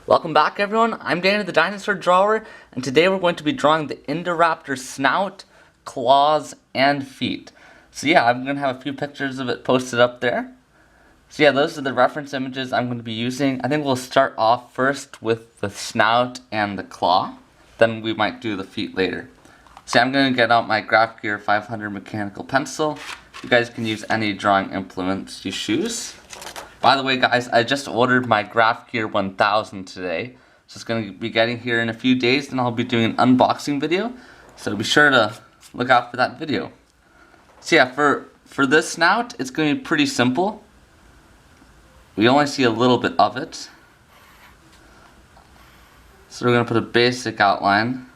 Welcome back everyone, I'm Danny the Dinosaur Drawer, and today we're going to be drawing the Indoraptor snout, claws, and feet. So yeah, I'm going to have a few pictures of it posted up there. So yeah, those are the reference images I'm going to be using. I think we'll start off first with the snout and the claw, then we might do the feet later. So I'm going to get out my Graph Gear 500 mechanical pencil. You guys can use any drawing implements you choose. By the way guys, I just ordered my Graph Gear 1000 today. So it's going to be getting here in a few days, and I'll be doing an unboxing video. So be sure to look out for that video. So yeah, for this snout, it's going to be pretty simple. We only see a little bit of it. So we're going to put a basic outline.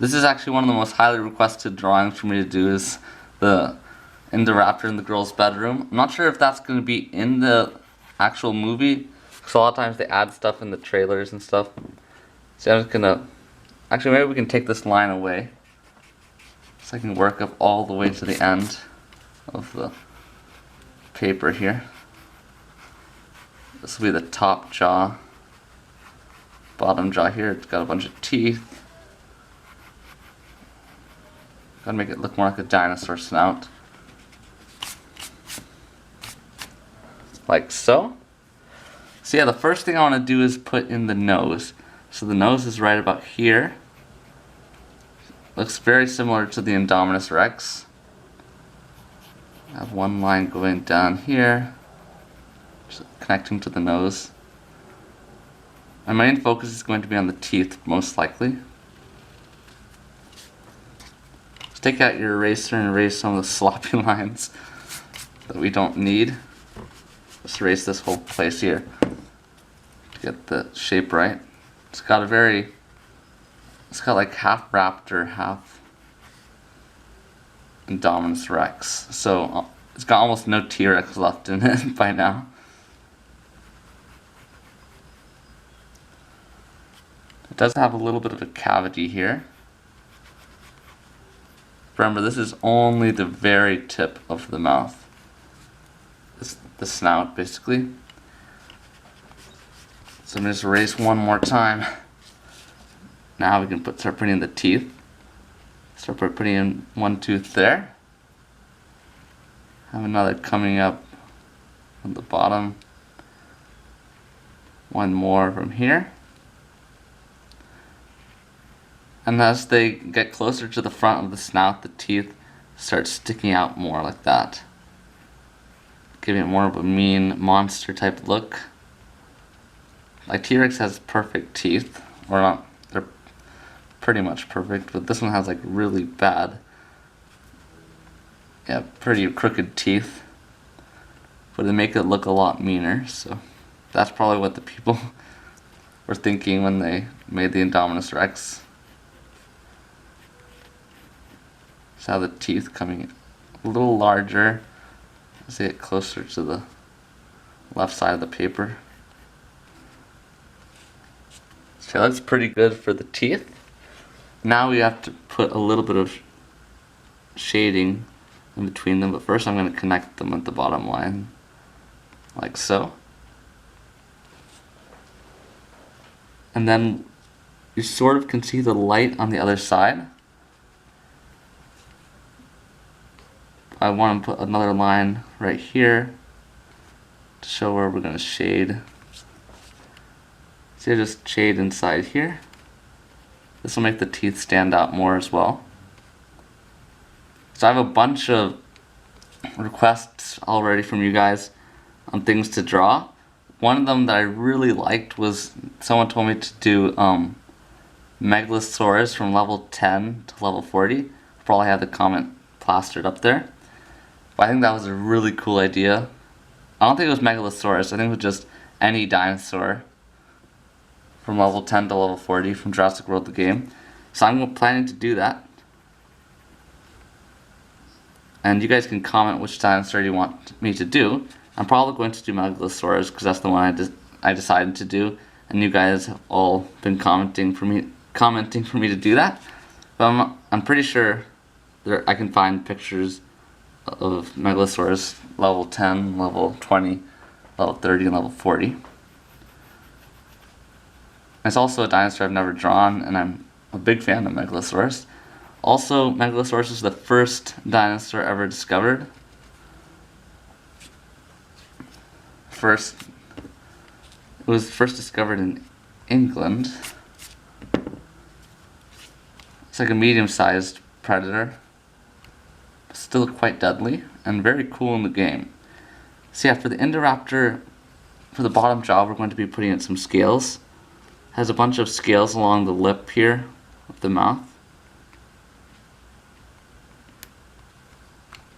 This is actually one of the most highly requested drawings for me to do, is the Indoraptor in the girl's bedroom. I'm not sure if that's going to be in the actual movie, because a lot of times they add stuff in the trailers and stuff. So I'm just going to, actually maybe we can take this line away, so I can work up all the way to the end of the paper here. This will be the top jaw, bottom jaw here. It's got a bunch of teeth. Gotta make it look more like a dinosaur snout. Like so. So yeah, the first thing I want to do is put in the nose. So the nose is right about here. Looks very similar to the Indominus Rex. I have one line going down here, just connecting to the nose. My main focus is going to be on the teeth, most likely. Just take out your eraser and erase some of the sloppy lines that we don't need. Just erase this whole place here to get the shape right. It's got like half raptor, half Indominus Rex. So it's got almost no T-Rex left in it by now. It does have a little bit of a cavity here. Remember, this is only the very tip of the mouth. The snout, basically. So I'm going to just erase one more time. Now we can start putting in the teeth. Start by putting in one tooth there. Have another coming up on the bottom. One more from here. And as they get closer to the front of the snout, the teeth start sticking out more like that, giving it more of a mean monster type look. Like T-Rex has perfect teeth, or not, they're pretty much perfect, but this one has like really bad, yeah, pretty crooked teeth, but they make it look a lot meaner. So that's probably what the people were thinking when they made the Indominus Rex. So how the teeth coming a little larger as they get closer to the left side of the paper. So that looks pretty good for the teeth. Now we have to put a little bit of shading in between them, but first I'm going to connect them at the bottom line, like so. And then you sort of can see the light on the other side. I want to put another line right here to show where we're going to shade. So just shade inside here. This will make the teeth stand out more as well. So I have a bunch of requests already from you guys on things to draw. One of them that I really liked was someone told me to do Megalosaurus from level 10 to level 40. Probably have the comment plastered up there. But I think that was a really cool idea. I don't think it was Megalosaurus, I think it was just any dinosaur from level 10 to level 40 from Jurassic World the game. So I'm planning to do that. And you guys can comment which dinosaur you want me to do. I'm probably going to do Megalosaurus because that's the one I decided to do. And you guys have all been commenting for me to do that. But I'm pretty sure I can find pictures of Megalosaurus level 10, level 20, level 30, and level 40. It's also a dinosaur I've never drawn, and I'm a big fan of Megalosaurus. Also, Megalosaurus is the first dinosaur ever discovered. It was first discovered in England. It's like a medium-sized predator, still quite deadly and very cool in the game. So yeah, for the Indoraptor, for the bottom jaw, we're going to be putting in some scales. It has a bunch of scales along the lip here of the mouth.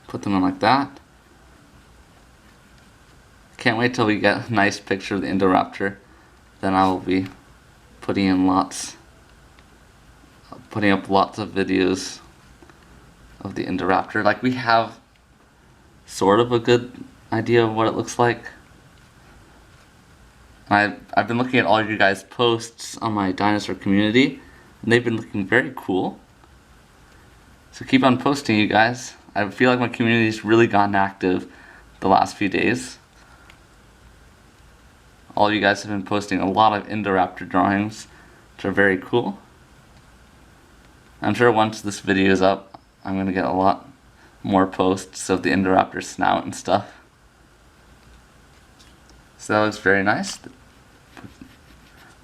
Put them in like that. Can't wait till we get a nice picture of the Indoraptor. Then I will be putting up lots of videos of the Indoraptor. Like, we have sort of a good idea of what it looks like. I've been looking at all you guys' posts on my dinosaur community, and they've been looking very cool. So keep on posting, you guys. I feel like my community's really gotten active the last few days. All you guys have been posting a lot of Indoraptor drawings, which are very cool. I'm sure once this video is up, I'm going to get a lot more posts of the Indoraptor snout and stuff. So that looks very nice.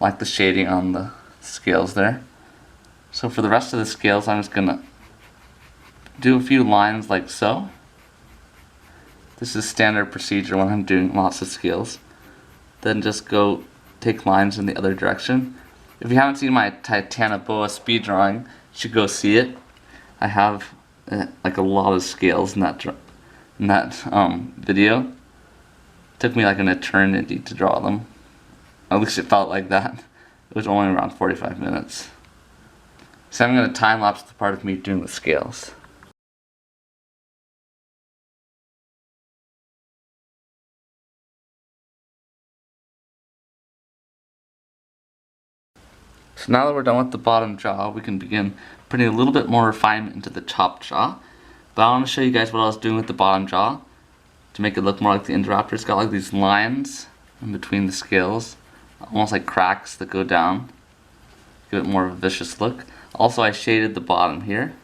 I like the shading on the scales there. So for the rest of the scales, I'm just going to do a few lines like so. This is standard procedure when I'm doing lots of scales. Then just go take lines in the other direction. If you haven't seen my Titanoboa speed drawing, you should go see it. I have like a lot of scales in that video. It took me like an eternity to draw them. At least it felt like that. It was only around 45 minutes. So I'm going to time lapse the part of me doing the scales. So now that we're done with the bottom jaw, we can begin putting a little bit more refinement into the top jaw. But I want to show you guys what I was doing with the bottom jaw to make it look more like the Indoraptor. It's got like these lines in between the scales, almost like cracks that go down. Give it more of a vicious look. Also, I shaded the bottom here.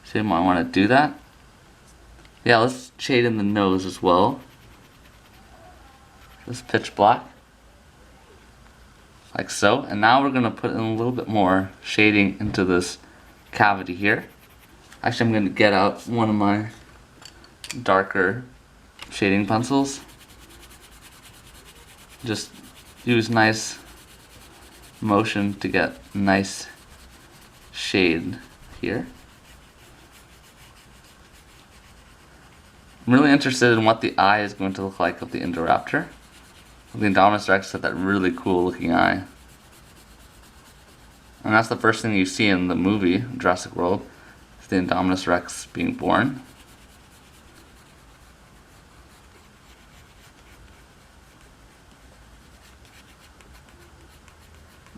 So you might want to do that. Yeah, let's shade in the nose as well. Just pitch black. Like so. And now we're going to put in a little bit more shading into this cavity here. Actually, I'm going to get out one of my darker shading pencils. Just use nice motion to get nice shade here. I'm really interested in what the eye is going to look like of the Indoraptor. The Indominus Rex had that really cool looking eye. And that's the first thing you see in the movie, Jurassic World, is the Indominus Rex being born.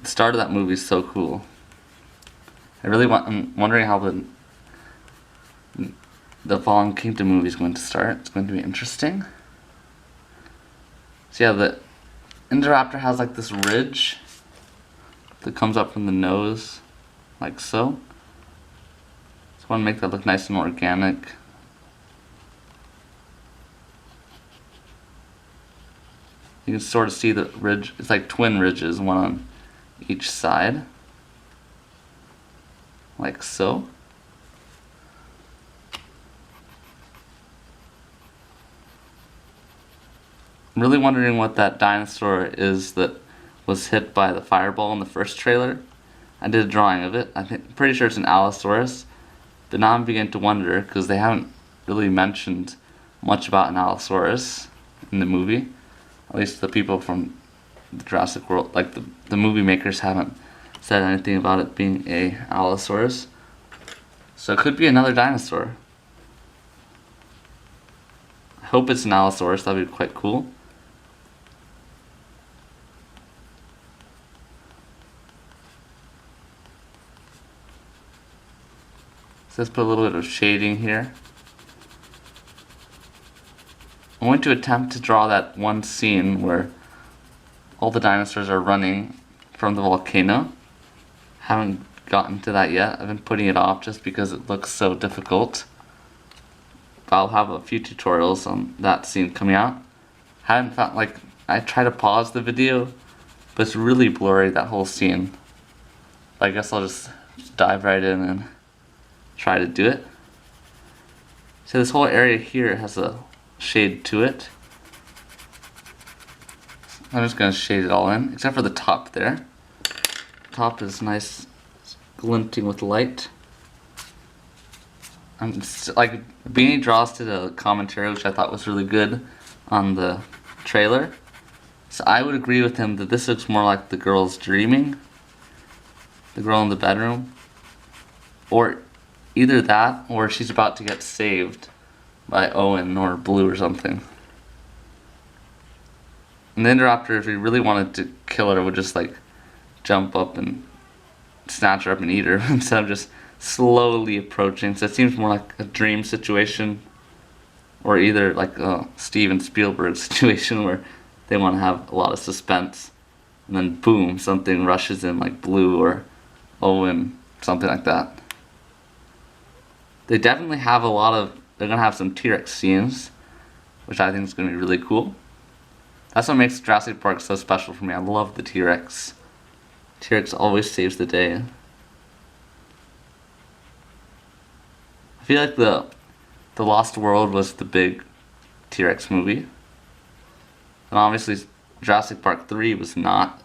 The start of that movie is so cool. I'm wondering how the Fallen Kingdom movie is going to start. It's going to be interesting. So yeah, the Indoraptor has like this ridge that comes up from the nose, like so. So I want to make that look nice and organic. You can sort of see the ridge. It's like twin ridges, one on each side, like so. I'm really wondering what that dinosaur is that was hit by the fireball in the first trailer. I did a drawing of it. Pretty sure it's an Allosaurus. But now I'm beginning to wonder, because they haven't really mentioned much about an Allosaurus in the movie. At least the people from the Jurassic World, like the movie makers, haven't said anything about it being a Allosaurus. So it could be another dinosaur. I hope it's an Allosaurus. That'd be quite cool. So let's put a little bit of shading here. I'm going to attempt to draw that one scene where all the dinosaurs are running from the volcano. Haven't gotten to that yet. I've been putting it off just because it looks so difficult. But I'll have a few tutorials on that scene coming out. Haven't found, like, I try to pause the video, but it's really blurry, that whole scene. But I guess I'll just dive right in and try to do it. So this whole area here has a shade to it. I'm just going to shade it all in, except for the top there. The top is nice, glinting with light. Like, Beanie Draws did a commentary which I thought was really good on the trailer. So I would agree with him that this looks more like the girl's dreaming. The girl in the bedroom. Or either that, or she's about to get saved by Owen or Blue or something. And the Indoraptor, if he really wanted to kill her, would just like jump up and snatch her up and eat her instead of just slowly approaching. So it seems more like a dream situation, or either like a Steven Spielberg situation where they want to have a lot of suspense, and then boom, something rushes in like Blue or Owen, something like that. They definitely have they're gonna have some T-Rex scenes, which I think is gonna be really cool. That's what makes Jurassic Park so special for me. I love the T-Rex. T-Rex always saves the day. I feel like the Lost World was the big T-Rex movie. And obviously Jurassic Park 3 was not.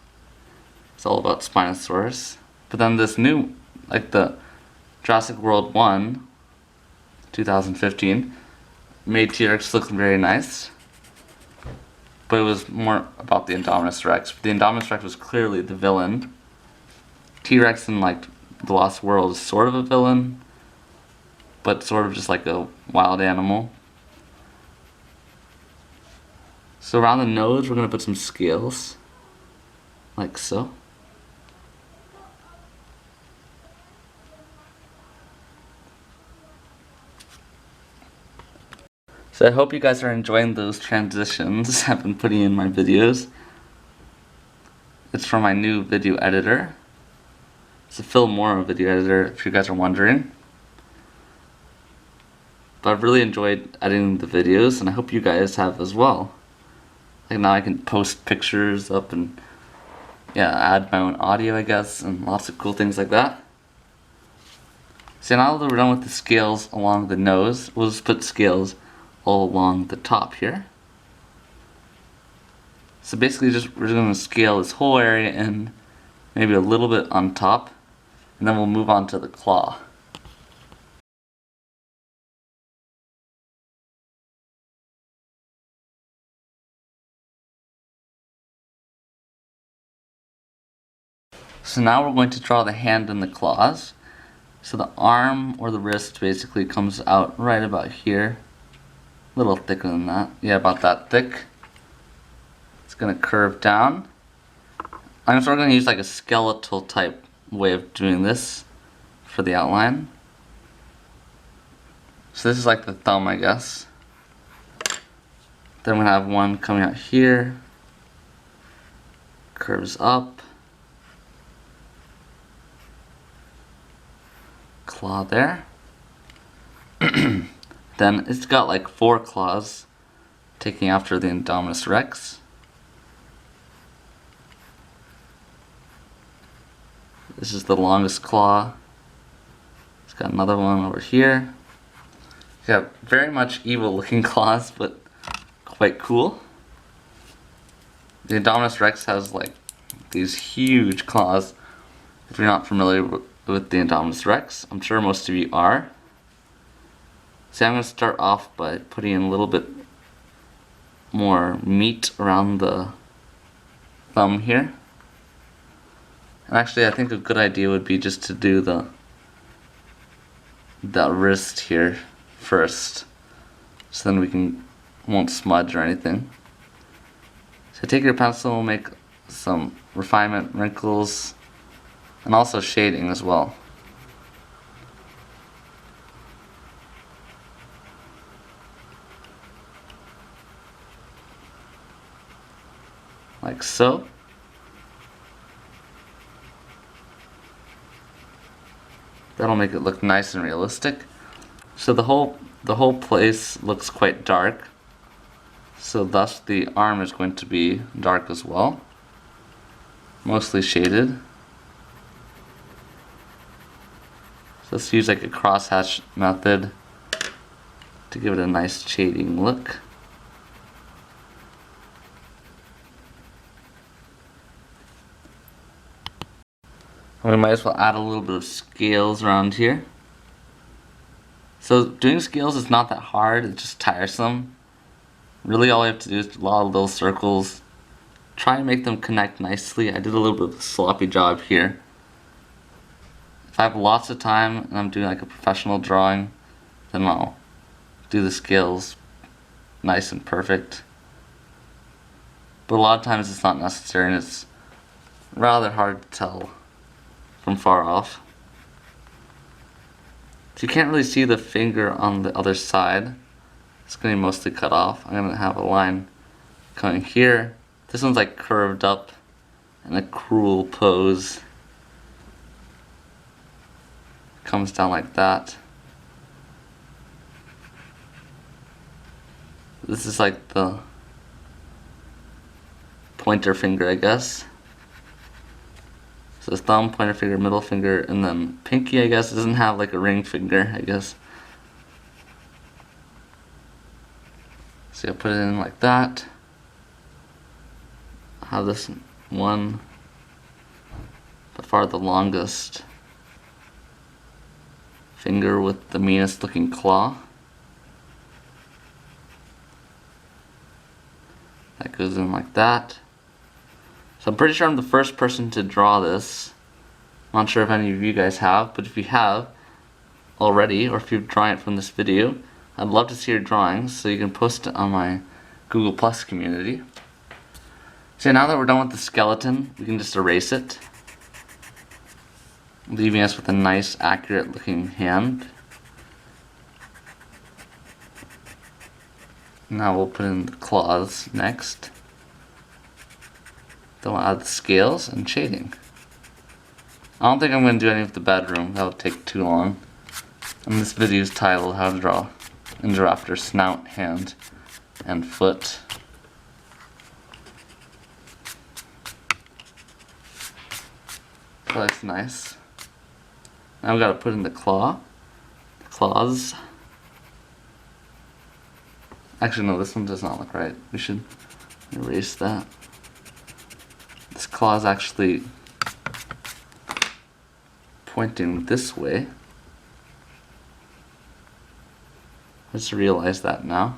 It's all about Spinosaurus. But then this new, like the Jurassic World 1, 2015, made T-Rex look very nice. But it was more about the Indominus Rex. The Indominus Rex was clearly the villain. T-Rex in like the Lost World is sort of a villain, but sort of just like a wild animal. So around the nose we're going to put some scales, like so. So I hope you guys are enjoying those transitions I've been putting in my videos. It's from my new video editor. It's a Filmora video editor, if you guys are wondering. But I've really enjoyed editing the videos, and I hope you guys have as well. Like now I can post pictures up and add my own audio, I guess, and lots of cool things like that. So now that we're done with the scales along the nose, we'll just put scales all along the top here. So basically we're just going to scale this whole area in, maybe a little bit on top, and then we'll move on to the claw. So now we're going to draw the hand and the claws. So the arm or the wrist basically comes out right about here. A little thicker than that. Yeah, about that thick. It's going to curve down. I'm sort of going to use like a skeletal type way of doing this for the outline. So this is like the thumb, I guess. Then we're going to have one coming out here. Curves up. Claw there. Then it's got like 4 claws, taking after the Indominus Rex. This is the longest claw. It's got another one over here. It's got very much evil looking claws, but quite cool. The Indominus Rex has like these huge claws. If you're not familiar with the Indominus Rex, I'm sure most of you are. So I'm going to start off by putting in a little bit more meat around the thumb here. And actually I think a good idea would be just to do the wrist here first, so then won't smudge or anything. So take your pencil, make some refinement, wrinkles, and also shading as well. Like so. That'll make it look nice and realistic. So the whole place looks quite dark. So thus the arm is going to be dark as well. Mostly shaded. So let's use like a crosshatch method to give it a nice shading look. And we might as well add a little bit of scales around here. So doing scales is not that hard, it's just tiresome. Really all we have to do is a lot of little circles. Try and make them connect nicely. I did a little bit of a sloppy job here. If I have lots of time and I'm doing like a professional drawing, then I'll do the scales nice and perfect. But a lot of times it's not necessary and it's rather hard to tell from far off. So you can't really see the finger on the other side. It's going to be mostly cut off. I'm going to have a line coming here. This one's like curved up in a cruel pose. Comes down like that. This is like the pointer finger, I guess. So thumb, pointer finger, middle finger, and then pinky, I guess. It doesn't have like a ring finger, I guess. So I put it in like that. Have this one by far the longest finger with the meanest looking claw. That goes in like that. So I'm pretty sure I'm the first person to draw this. I'm not sure if any of you guys have, but if you have already, or if you're drawing it from this video, I'd love to see your drawings so you can post it on my Google Plus community. So now that we're done with the skeleton, we can just erase it, leaving us with a nice, accurate looking hand. Now we'll put in the claws next. Then we'll add the scales and shading. I don't think I'm going to do any of the bedroom, that would take too long. And this video is titled How to Draw Indoraptor Snout, Hand, and Foot. So that's nice. Now we gotta put in the claws. Actually no, this one does not look right. We should erase that. This claw is actually pointing this way. I just realized that now.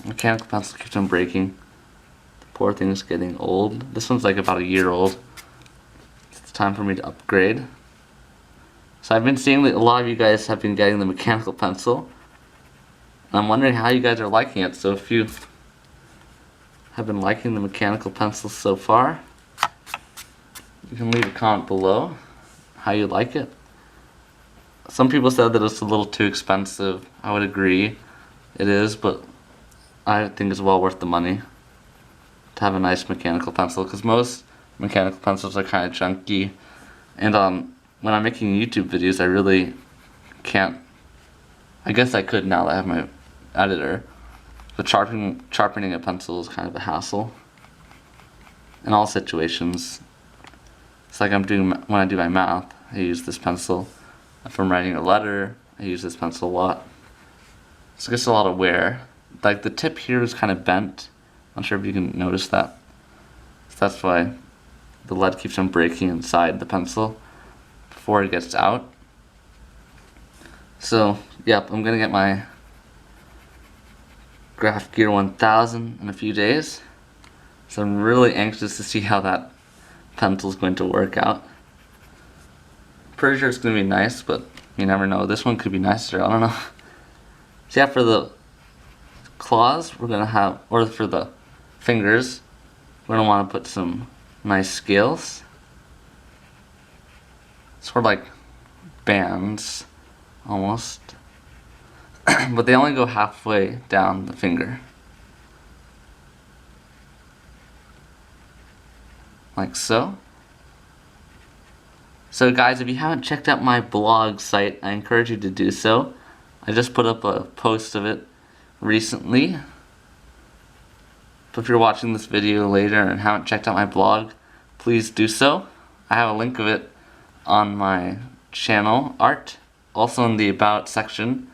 Mechanical pencil keeps on breaking. The poor thing is getting old. This one's like about a year old. It's time for me to upgrade. So I've been seeing that a lot of you guys have been getting the mechanical pencil. And I'm wondering how you guys are liking it. So if you have been liking the mechanical pencil so far, you can leave a comment below how you like it. Some people said that it's a little too expensive. I would agree. It is, but I think it's well worth the money to have a nice mechanical pencil, because most mechanical pencils are kind of junky. And when I'm making YouTube videos, I really can't. I guess I could now that I have my editor. But sharpening a pencil is kind of a hassle in all situations. It's like when I do my math, I use this pencil. If I'm writing a letter, I use this pencil a lot. So it gets a lot of wear. Like the tip here is kind of bent. I'm not sure if you can notice that. So that's why the lead keeps on breaking inside the pencil before it gets out. So, yep, I'm gonna get my Graph Gear 1000 in a few days. So I'm really anxious to see how that pencil is going to work out. Pretty sure it's going to be nice, but you never know. This one could be nicer, I don't know. So yeah, for the claws, we're going to have, or for the fingers, we're going to want to put some nice scales. Sort of like bands, almost. But they only go halfway down the finger. Like so. So guys, if you haven't checked out my blog site, I encourage you to do so. I just put up a post of it recently. But if you're watching this video later and haven't checked out my blog, please do so. I have a link of it on my channel art, also in the About section.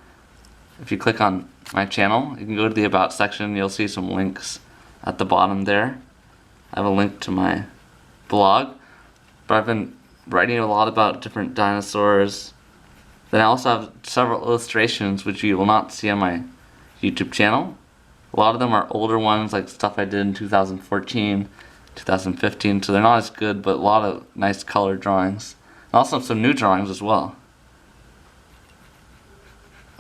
If you click on my channel, you can go to the About section, you'll see some links at the bottom there. I have a link to my blog, but I've been writing a lot about different dinosaurs. Then I also have several illustrations which you will not see on my YouTube channel. A lot of them are older ones, like stuff I did in 2014, 2015, so they're not as good, but a lot of nice color drawings. And also some new drawings as well.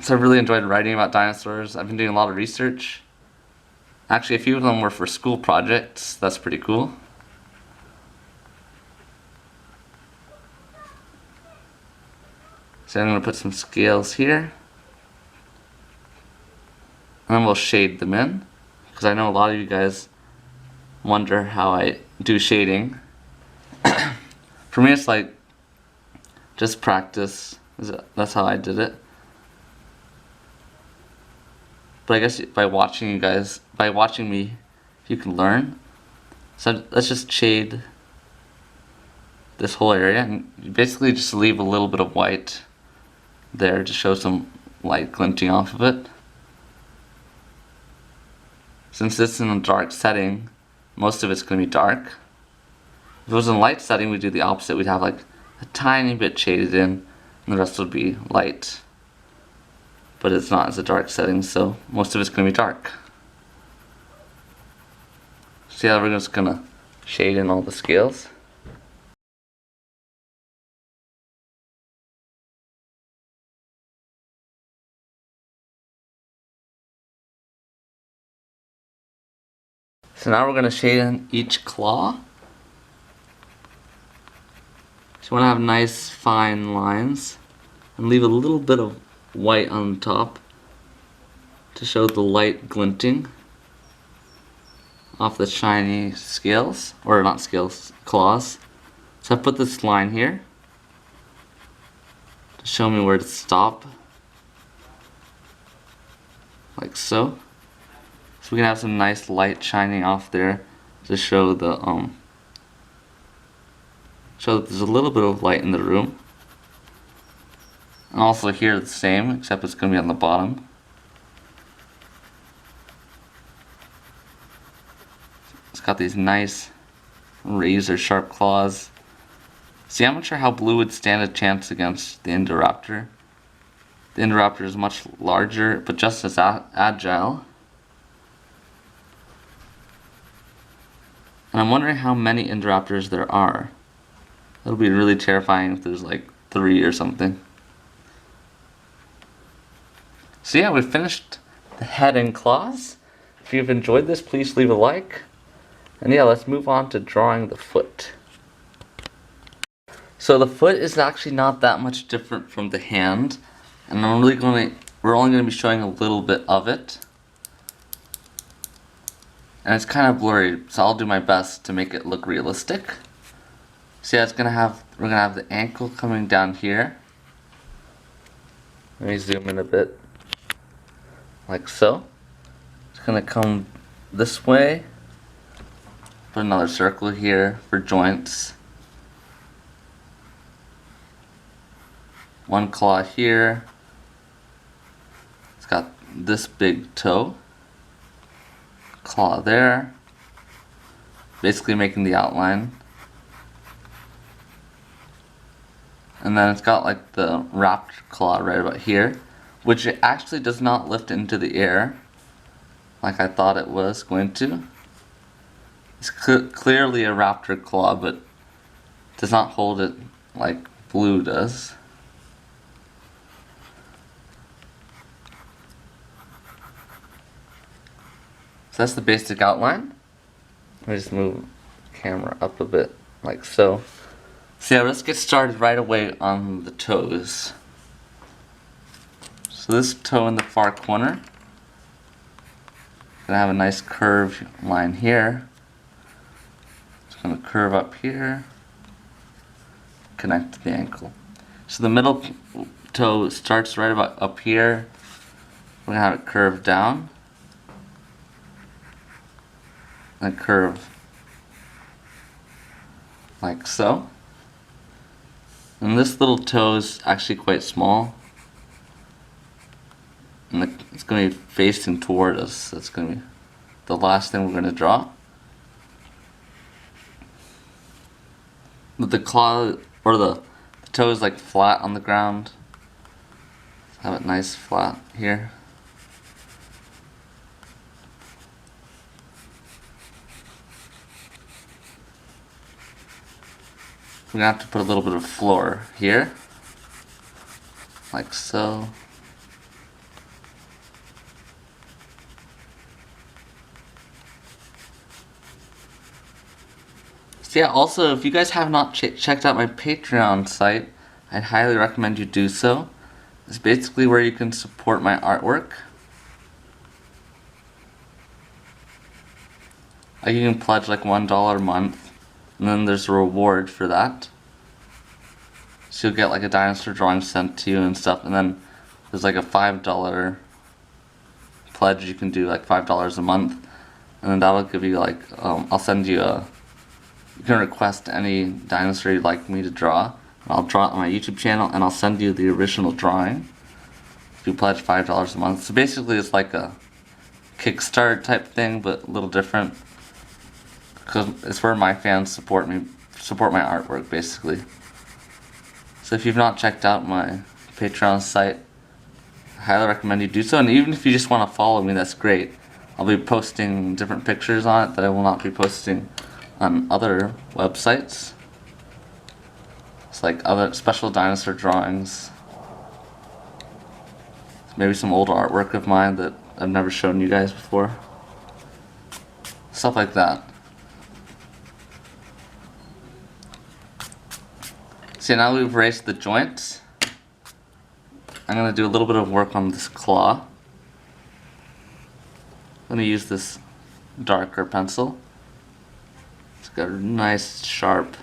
So I really enjoyed writing about dinosaurs. I've been doing a lot of research. Actually, a few of them were for school projects. That's pretty cool. So I'm going to put some scales here. And then we'll shade them in, because I know a lot of you guys wonder how I do shading. For me, it's like just practice. That's how I did it. But I guess by watching me, you can learn. So let's just shade this whole area, and you basically just leave a little bit of white there to show some light glinting off of it. Since it's in a dark setting, most of it's going to be dark. If it was in a light setting, we'd do the opposite. We'd have like a tiny bit shaded in, and the rest would be light. But it's not, it's a dark setting, so most of it's going to be dark. So yeah, we're just going to shade in all the scales. So now we're going to shade in each claw. So you want to have nice fine lines and leave a little bit of white on top to show the light glinting off the shiny scales, or not scales, claws. So I put this line here to show me where to stop, like so. So we can have some nice light shining off there to show the show that there's a little bit of light in the room. And also here the same, except it's going to be on the bottom. It's got these nice razor sharp claws. See, I'm not sure how blue would stand a chance against the Indoraptor. The Indoraptor is much larger, but just as agile. And I'm wondering how many Indoraptors there are. It'll be really terrifying if there's like 3 or something. So yeah, we've finished the head and claws. If you've enjoyed this, please leave a like. And yeah, let's move on to drawing the foot. So the foot is actually not that much different from the hand. And we're only going to be showing a little bit of it. And it's kind of blurry, so I'll do my best to make it look realistic. So yeah, we're gonna have the ankle coming down here. Let me zoom in a bit, like so. It's gonna come this way. Put another circle here for joints. One claw here. It's got this big toe. Claw there, basically making the outline. And then it's got like the wrapped claw right about here, which it actually does not lift into the air like I thought it was going to. It's clearly a raptor claw, but does not hold it like blue does. So that's the basic outline. Let me just move the camera up a bit, like so. So yeah, let's get started right away on the toes. So this toe in the far corner, gonna have a nice curved line here. It's gonna curve up here, connect to the ankle. So the middle toe starts right about up here. We're gonna have it curve down and curve like so. And this little toe is actually quite small, and it's going to be facing toward us. That's going to be the last thing we're going to draw. But the claw, or the toe is like flat on the ground. Have it nice flat here. We're going to have to put a little bit of floor here, like so. So yeah, also, if you guys have not checked out my Patreon site, I'd highly recommend you do so. It's basically where you can support my artwork. Like you can pledge like $1 a month, and then there's a reward for that. So you'll get like a dinosaur drawing sent to you and stuff, and then there's like a $5 pledge you can do, like $5 a month, and then that'll give you like, I'll send you you can request any dinosaur you'd like me to draw, and I'll draw it on my YouTube channel, and I'll send you the original drawing if you pledge $5 a month. So basically it's like a Kickstarter type thing, but a little different, because it's where my fans support my artwork basically. So if you've not checked out my Patreon site, I highly recommend you do so, and even if you just want to follow me, that's great. I'll be posting different pictures on it that I will not be posting on other websites. It's like other special dinosaur drawings. Maybe some old artwork of mine that I've never shown you guys before. Stuff like that. See, now we've erased the joints. I'm going to do a little bit of work on this claw. I'm going to use this darker pencil. It's got a nice sharp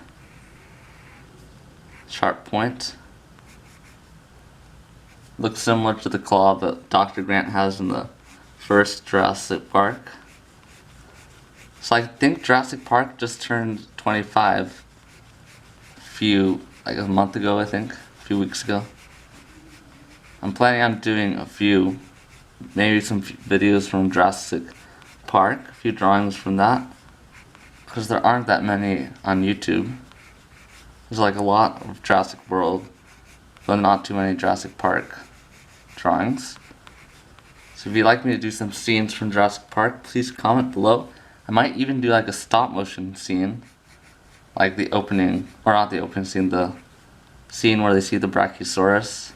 point. Looks similar to the claw that Dr. Grant has in the first Jurassic Park. So I think Jurassic Park just turned 25 like a month ago, I think, a few weeks ago. I'm planning on doing a few, maybe some videos from Jurassic Park, a few drawings from that, because there aren't that many on YouTube. There's like a lot of Jurassic World, but not too many Jurassic Park drawings. So if you'd like me to do some scenes from Jurassic Park, please comment below. I might even do like a stop motion scene, like the opening, or not the opening scene, the scene where they see the Brachiosaurus.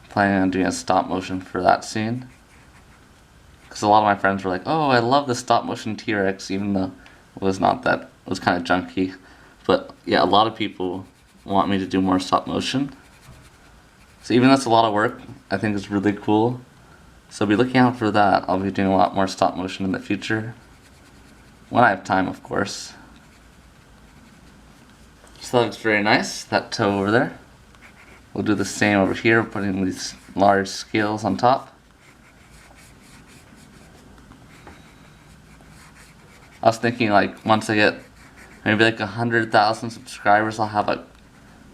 Planning on doing a stop motion for that scene, because a lot of my friends were like, "Oh, I love the stop motion T-Rex," even though it was not that, it was kind of junky. But yeah, a lot of people want me to do more stop motion. So even though it's a lot of work, I think it's really cool. So be looking out for that. I'll be doing a lot more stop motion in the future, when I have time, of course. So that looks very nice, that toe over there. We'll do the same over here, putting these large scales on top. I was thinking like once I get maybe like 100,000 subscribers, I'll have a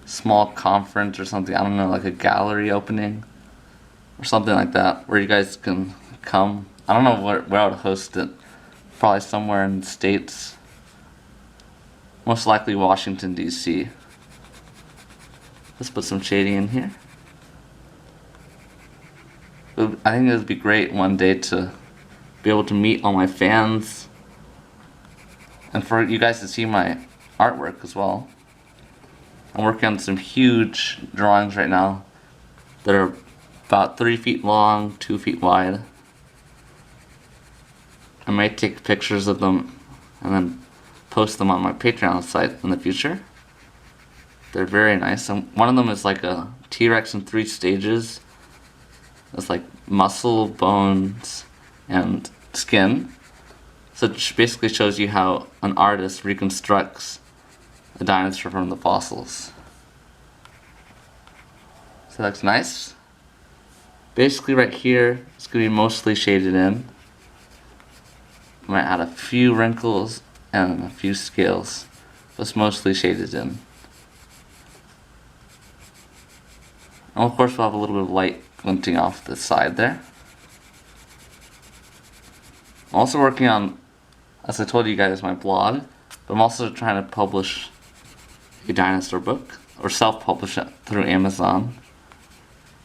small conference or something, I don't know, like a gallery opening or something like that, where you guys can come. I don't know where I would host it. Probably somewhere in the States. Most likely Washington, D.C. Let's put some shading in here. I think it would be great one day to be able to meet all my fans, and for you guys to see my artwork as well. I'm working on some huge drawings right now that are about 3 feet long, 2 feet wide. I might take pictures of them and then post them on my Patreon site in the future. They're very nice. And one of them is like a T-Rex in 3 stages. It's like muscle, bones, and skin. So it basically shows you how an artist reconstructs a dinosaur from the fossils. So that looks nice. Basically right here, it's going to be mostly shaded in. I might add a few wrinkles and a few scales, but it's mostly shaded in. And of course we'll have a little bit of light glinting off the side there. I'm also working on, as I told you guys, my blog, but I'm also trying to publish a dinosaur book, or self-publish it through Amazon.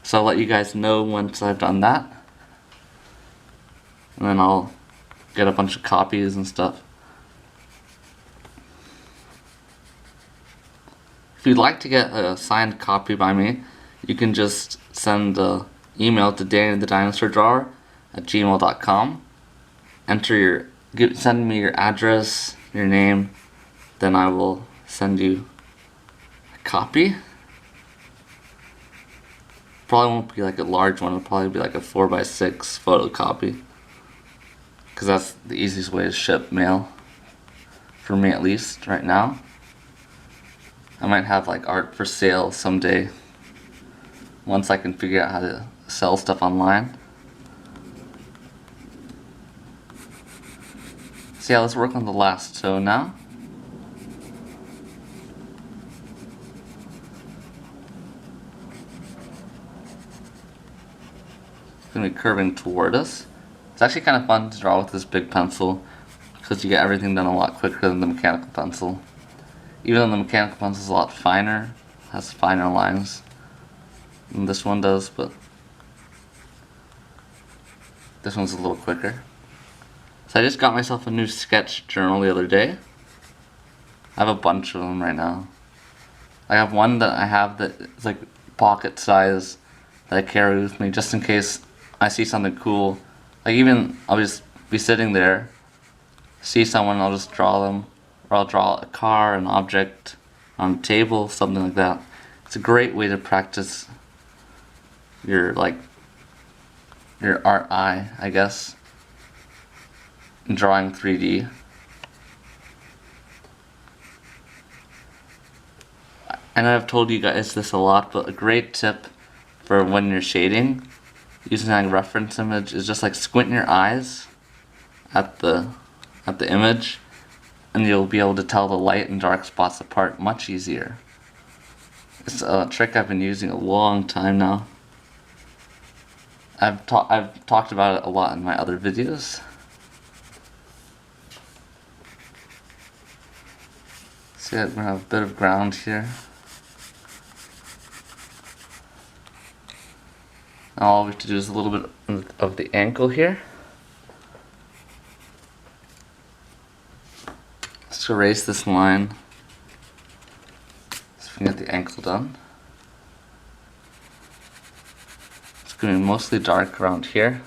So I'll let you guys know once I've done that. And then I'll get a bunch of copies and stuff. If you'd like to get a signed copy by me, you can just send an email to DannyTheDinosaurDrawer@gmail.com. Send me your address, your name, then I will send you a copy. Probably won't be like a large one, it'll probably be like a 4x6 photocopy. Because that's the easiest way to ship mail. For me at least, right now. I might have like art for sale someday. Once I can figure out how to sell stuff online. So yeah, let's work on the last toe now. It's going to be curving toward us. It's actually kind of fun to draw with this big pencil because you get everything done a lot quicker than the mechanical pencil. Even though the mechanical pencil is a lot finer, has finer lines than this one does, but this one's a little quicker. So I just got myself a new sketch journal the other day. I have a bunch of them right now. I have one that I have that is like pocket size that I carry with me just in case I see something cool. Like even I'll just be sitting there, see someone, I'll just draw them, or I'll draw a car, an object on a table, something like that. It's a great way to practice your art eye, I guess, in drawing 3D. I know I've told you guys this a lot, but a great tip for when you're shading, using a reference image, is just like squint your eyes at the image, and you'll be able to tell the light and dark spots apart much easier. It's a trick I've been using a long time now. I've talked about it a lot in my other videos. See, we're gonna have a bit of ground here. Now all we have to do is a little bit of the ankle here. Let's erase this line so we can get the ankle done. It's going to be mostly dark around here.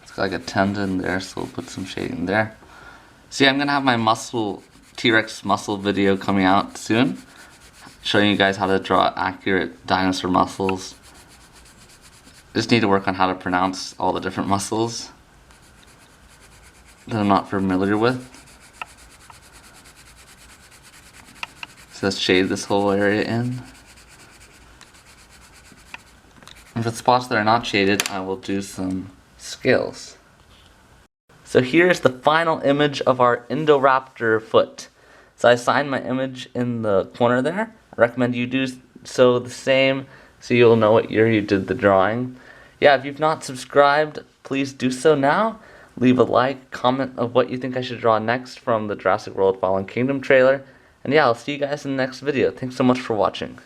It's got like a tendon there, so we'll put some shading there. See, I'm going to have my T-Rex muscle video coming out soon, showing you guys how to draw accurate dinosaur muscles. Just need to work on how to pronounce all the different muscles that I'm not familiar with. So let's shade this whole area in. And for the spots that are not shaded, I will do some scales. So here's the final image of our Indoraptor foot. So I assigned my image in the corner there. I recommend you do so the same so you'll know what year you did the drawing. Yeah, if you've not subscribed, please do so now. Leave a like, comment of what you think I should draw next from the Jurassic World Fallen Kingdom trailer. And yeah, I'll see you guys in the next video. Thanks so much for watching.